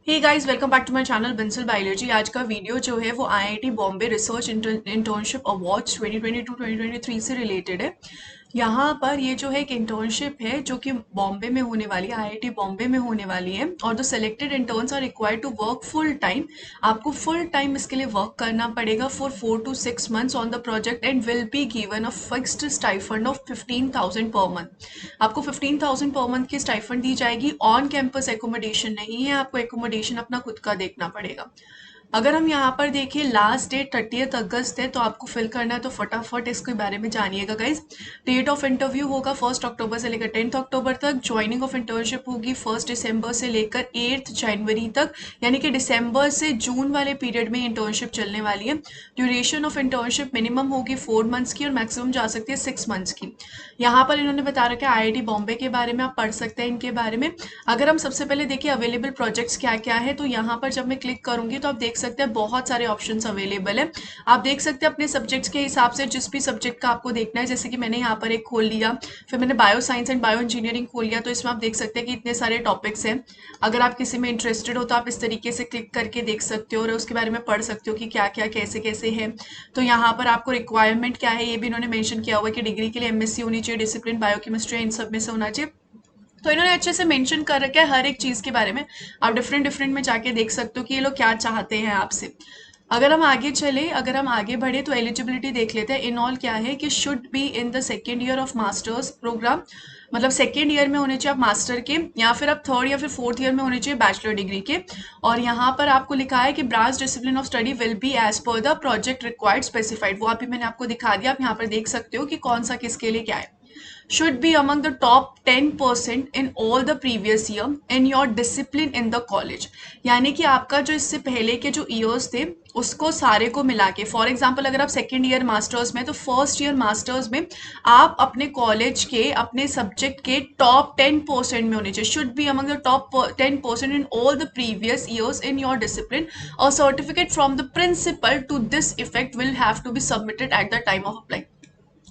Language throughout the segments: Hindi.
Hey guys, welcome back to my channel Bansal biology. आज का वीडियो जो है वो IIT Bombay research internship awards 2022-2023 से रिलेटेड है। यहाँ पर ये जो है एक इंटर्नशिप है जो कि बॉम्बे में होने वाली है, आईआईटी बॉम्बे में होने वाली है। और the selected interns are required to work full time. आपको फुल टाइम इसके लिए वर्क करना पड़ेगा for 4 to 6 months on the project and will be given a fixed stipend of 15,000 per month. आपको 15,000 पर मंथ की स्टाइफंड दी जाएगी। ऑन कैंपस एकोमोडेशन नहीं है, आपको एकोमोडेशन अपना खुद का देखना पड़ेगा। अगर हम यहाँ पर देखें, लास्ट डेट 30 अगस्त है, तो आपको फिल करना है, तो फटाफट इसके बारे में जानिएगा गाइज। डेट ऑफ इंटरव्यू होगा 1 अक्टूबर से लेकर 10 अक्टूबर तक। ज्वाइनिंग ऑफ इंटर्नशिप होगी 1 दिसंबर से लेकर 8 जनवरी तक, यानी कि दिसंबर से जून वाले पीरियड में इंटर्नशिप चलने वाली है। ड्यूरेशन ऑफ इंटर्नशिप मिनिमम होगी 4 मंथ्स की और मैक्सिमम जा सकती है 6 मंथ्स की। यहाँ पर इन्होंने बता रखा है आईआईटी बॉम्बे के बारे में, आप पढ़ सकते हैं इनके बारे में। अगर हम सबसे पहले देखिए अवेलेबल प्रोजेक्ट्स क्या क्या है, तो यहाँ पर जब मैं क्लिक करूंगी तो आप देख सकते हैं बहुत सारे ऑप्शंस अवेलेबल है। आप देख सकते हैं अपने सब्जेक्ट्स के हिसाब से, जिस भी सब्जेक्ट का आपको देखना है। जैसे कि मैंने यहाँ पर एक खोल लिया, फिर मैंने bio science and bio engineering खोल लिया, तो इसमें आप देख सकते हैं कि इतने सारे टॉपिक्स हैं। अगर आप किसी में इंटरेस्टेड हो तो आप इस तरीके से क्लिक करके देख सकते हो और उसके बारे में पढ़ सकते हो कि क्या क्या कैसे कैसे है। तो यहाँ पर आपको रिक्वायरमेंट क्या है ये भी इन्होंने मेंशन किया हुआ है कि डिग्री के लिए एमएससी होनी चाहिए, डिसिप्लिन बायोकेमिस्ट्री इन सब में से होना चाहिए। तो इन्होंने अच्छे से मेंशन कर रखा है हर एक चीज के बारे में। आप डिफरेंट डिफरेंट में जाके देख सकते हो कि ये लोग क्या चाहते हैं आपसे। अगर हम आगे बढ़े तो एलिजिबिलिटी देख लेते हैं। इन ऑल क्या है कि should be in the second year of masters program, मतलब सेकेंड ईयर में होने चाहिए आप मास्टर के, या फिर आप थर्ड या फिर फोर्थ ईयर में होने चाहिए बैचलर डिग्री के। और यहाँ पर आपको लिखा है कि branch discipline of study will be as per the project required specified. वो अभी मैंने आपको दिखा दिया, आप यहाँ पर देख सकते हो कि कौन सा किसके लिए क्या है। should be among the top 10% in all the previous year in your discipline in the college। यानी कि आपका जो इससे पहले के जो ईयर्स थे उसको सारे को मिला के, फॉर एग्जाम्पल अगर आप सेकेंड ईयर मास्टर्स में, तो फर्स्ट ईयर मास्टर्स में आप अपने कॉलेज के अपने सब्जेक्ट के टॉप 10% में होने चाहिए। Should be among the top 10% in all the previous years in your discipline. और certificate from the principal to this effect will have to be submitted at the time of apply.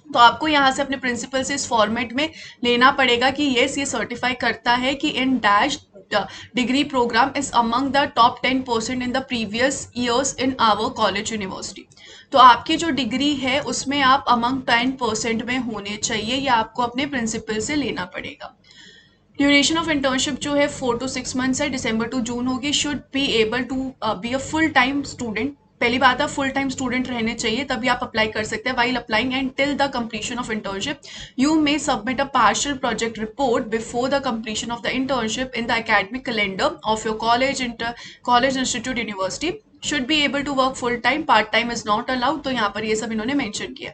तो आपको यहाँ से अपने प्रिंसिपल से इस फॉर्मेट में लेना पड़ेगा कि येस ये सर्टिफाई करता है कि in dash degree program is among the top 10% in the previous years in our college university. तो आपकी जो डिग्री है उसमें आप अमंग 10% में होने चाहिए, या आपको अपने प्रिंसिपल से लेना पड़ेगा। ड्यूरेशन ऑफ इंटर्नशिप जो है 4 to 6 मंथ्स है, दिसंबर टू जून होगी। Should be able to be a full time student. पहली बात है फुल टाइम स्टूडेंट रहने चाहिए, तभी आप अप्लाई कर सकते हैं। While applying and till the completion of internship you may submit a partial project report before the completion of the internship in the academic calendar of your college institute university. Should be able to work full time, part time is not allowed. तो यहाँ पर ये सब इन्होंने मेंशन किया।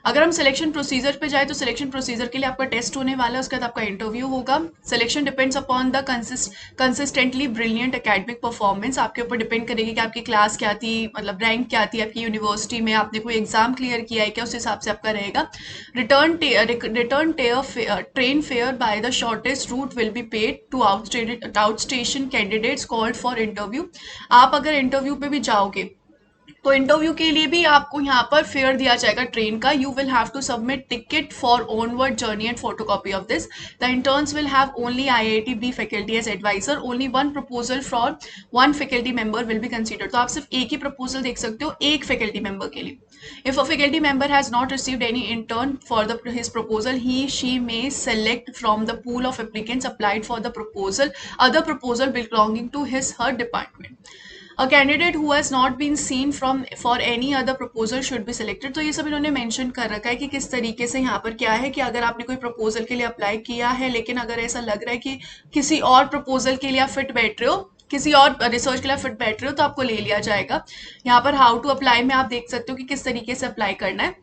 अगर हम सिलेक्शन प्रोसीजर पे जाए तो सिलेक्शन प्रोसीजर के लिए आपका टेस्ट होने वाला है, उसके बाद आपका इंटरव्यू होगा। Selection depends upon the consistently brilliant academic performance. आपके ऊपर डिपेंड करेगी कि आपकी क्लास क्या थी, मतलब रैंक क्या थी आपकी यूनिवर्सिटी में, आपने कोई एग्जाम क्लियर किया है क्या, उस हिसाब से आपका रहेगा। Return train fare by the shortest route will be paid to out station candidates called for interview. आप अगर इंटरव्यू पे भी जाओगे तो इंटरव्यू के लिए भी आपको यहाँ पर फेयर दिया जाएगा ट्रेन का। You will have to submit ticket for onward journey and photocopy of this. The interns will have only IIT B faculty as adviser. Only one proposal for one faculty member will be consider. तो आप सिर्फ एक ही प्रपोजल देख सकते हो एक फैकल्टी मेंबर के लिए। If a faculty member has not received any intern for his proposal, she may select from the pool of applicants applied for the proposal other proposal belonging to her department. A candidate who has not been seen for any other proposal should be selected। तो ये सब इन्होंने मेंशन कर रखा है कि किस तरीके से यहाँ पर क्या है कि अगर आपने कोई प्रपोजल के लिए अप्लाई किया है, लेकिन अगर ऐसा लग रहा है कि किसी और प्रपोजल के लिए आप फिट बैठ रहे हो, किसी और रिसर्च के लिए फिट बैठ रहे हो, तो आपको ले लिया जाएगा। यहाँ पर हाउ टू अप्लाई में आप देख सकते हो कि किस तरीके से अप्लाई करना है।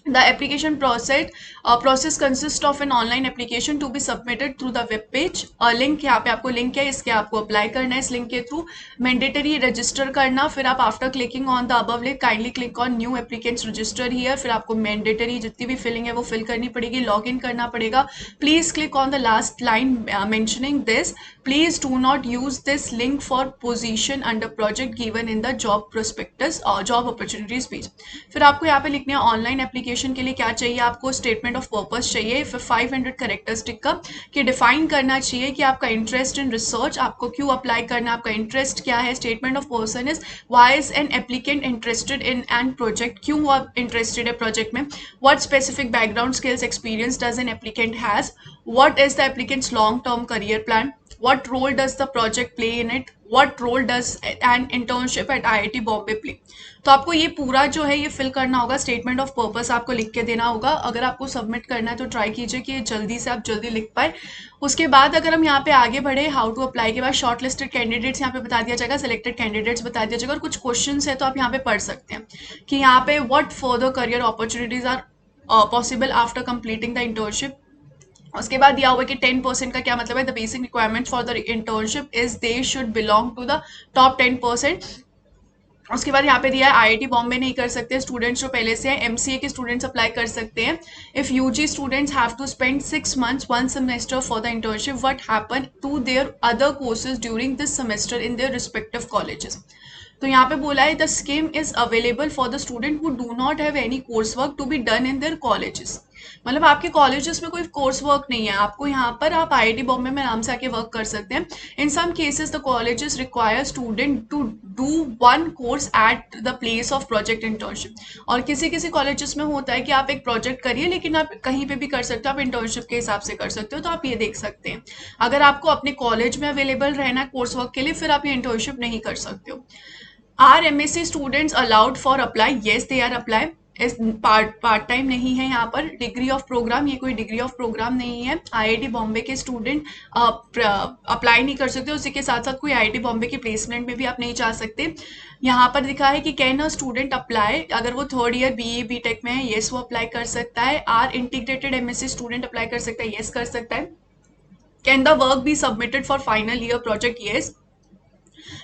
The application process consists of an online application to be submitted through the web page। Link यहाँ पे आपको लिंक है, इसके आपको अप्लाई करना है इस लिंक के थ्रू। मैंडेटरी रजिस्टर करना, फिर आप after clicking on the above link kindly click on new applicants register here. फिर आपको मैंडेटरी जितनी भी फिलिंग है वो फिल करनी पड़ेगी, लॉग इन करना पड़ेगा। Please click on the last line mentioning this please do not use this link for position under project given in the job prospectus और जॉब अपॉर्चुनिटीज पेज। फिर आपको यहाँ पे लिखना है ऑनलाइन एप्लीकेशन के लिए क्या चाहिए, आपको स्टेटमेंट ऑफ पर्पस चाहिए फिर 500 कैरेक्टरिस्टिक का, कि डिफाइन करना चाहिए कि आपका इंटरेस्ट इन रिसर्च, आपको क्यों अप्लाई करना, आपका इंटरेस्ट क्या है। Statement of person is why is an applicant interested in an project, क्यों वो इंटरेस्टेड है प्रोजेक्ट में। What specific background skills experience does N applicant has, what is the applicant's long term career plan, what role does the project play in it, what role does an internship at IIT Bombay play। तो आपको ये पूरा जो है ये फिल करना होगा, स्टेटमेंट ऑफ पर्पस आपको लिख के देना होगा। अगर आपको सबमिट करना है तो ट्राई कीजिए कि जल्दी से आप जल्दी लिख पाए। उसके बाद अगर हम यहाँ पे आगे बढ़े, हाउ टू अप्लाई के बाद शॉर्ट लिस्टेड कैंडिडेट्स यहाँ पे बता दिया जाएगा, सिलेक्टेड कैंडिडेट्स बता दिया जाएगा, और कुछ क्वेश्चन है तो आप यहाँ पे पढ़ सकते हैं कि यहाँ पे what further career opportunities are possible after completing the internship. उसके बाद दिया हुआ है कि 10% का क्या मतलब है, the basic requirement for the internship is they should belong to the top 10%। उसके बाद यहाँ पे दिया है आईआईटी बॉम्बे नहीं कर सकते स्टूडेंट्स जो पहले से हैं, एमसीए के स्टूडेंट्स अप्लाई कर सकते हैं। If UG students have to spend 6 months 1 semester for the internship, what happen to their other courses during this semester in their respective colleges. तो यहाँ पे बोला है the scheme is available for the student who do not have any course work to be done in their colleges. मतलब आपके कॉलेजेस में कोई कोर्स वर्क नहीं है, आपको यहाँ पर आप आईआईटी बॉम्बे में आराम से आके वर्क कर सकते हैं। In some cases the colleges require student to do 1 course at the place of project internship. और किसी किसी कॉलेजेस में होता है कि आप एक प्रोजेक्ट करिए लेकिन आप कहीं पे भी कर सकते हो, आप इंटर्नशिप के हिसाब से कर सकते हो। तो आप ये देख सकते हैं, अगर आपको अपने कॉलेज में अवेलेबल रहना है कोर्स वर्क के लिए, फिर आप ये इंटर्नशिप नहीं कर सकते हो। Are MSc students allowed for apply, yes they are apply. इस पार्ट टाइम नहीं है यहाँ पर। डिग्री ऑफ प्रोग्राम, ये कोई डिग्री ऑफ प्रोग्राम नहीं है। आईआईटी बॉम्बे के स्टूडेंट अप्लाई नहीं कर सकते, उसी के साथ साथ कोई आईआईटी बॉम्बे की प्लेसमेंट में भी आप नहीं जा सकते। यहाँ पर लिखा है कि कैन अ स्टूडेंट अप्लाई, अगर वो 3rd ईयर बीए बीटेक में है, येस वो अप्लाई कर सकता है। Are integrated MSc student apply कर सकता है, येस कर सकता है। Can the work be submitted for final year project, yes.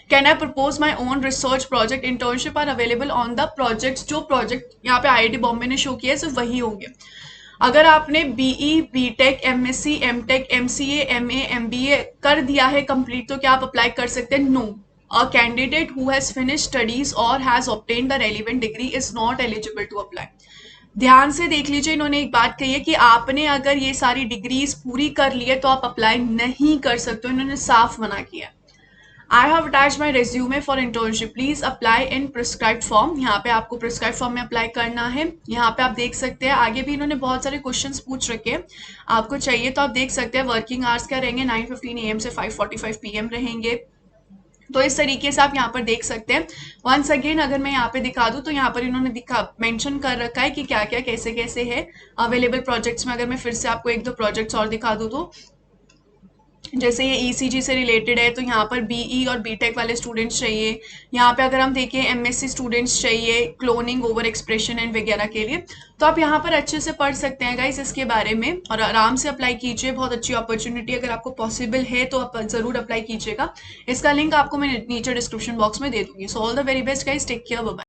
Can I propose my own research project, internship are available on the projects. जो प्रोजेक्ट यहाँ पे आईआईटी बॉम्बे ने शो किया है सिर्फ वही होंगे। अगर आपने BE BTech MSc MTech MCA MA MBA कर दिया है कंप्लीट, तो क्या आप अप्लाई कर सकते हैं? No, a candidate who has finish studies और has obtain the relevant degree is not eligible to apply. ध्यान से देख लीजिए, इन्होंने एक बात कही है कि आपने अगर ये सारी डिग्रीज पूरी कर ली है तो आप अप्लाई नहीं कर सकते हो, इन्होंने साफ मना किया है। I have attach my resume for internship, please apply in prescribe form. यहाँ पे आपको प्रिस्क्राइब फॉर्म में अप्लाई करना है। यहाँ पे आप देख सकते हैं आगे भी इन्होंने बहुत सारे क्वेश्चंस पूछ रखे हैं, आपको चाहिए तो आप देख सकते हैं। वर्किंग आवर्स क्या रहेंगे, 9:15 AM से 5:45 PM रहेंगे। तो इस तरीके से आप यहाँ पर देख सकते हैं। वंस अगेन अगर मैं यहाँ पे दिखा दूँ तो यहाँ पर इन्होंने मेंशन कर रखा है कि क्या क्या कैसे कैसे है अवेलेबल प्रोजेक्ट्स में। अगर मैं फिर से आपको 1-2 प्रोजेक्ट्स और दिखा दूँ तो जैसे ये ईसीजी से रिलेटेड है, तो यहाँ पर बीई और बीटेक वाले स्टूडेंट्स चाहिए। यहाँ पे अगर हम देखें एमएससी स्टूडेंट्स चाहिए क्लोनिंग ओवर एक्सप्रेशन एंड वगैरह के लिए। तो आप यहाँ पर अच्छे से पढ़ सकते हैं गाइस इसके बारे में, और आराम से अप्लाई कीजिए। बहुत अच्छी अपॉर्चुनिटी, अगर आपको पॉसिबल है तो आप ज़रूर अप्लाई कीजिएगा। इसका लिंक आपको मैं नीचे डिस्क्रिप्शन बॉक्स में दे दूंगी। So all the very best guys, take care, bye bye.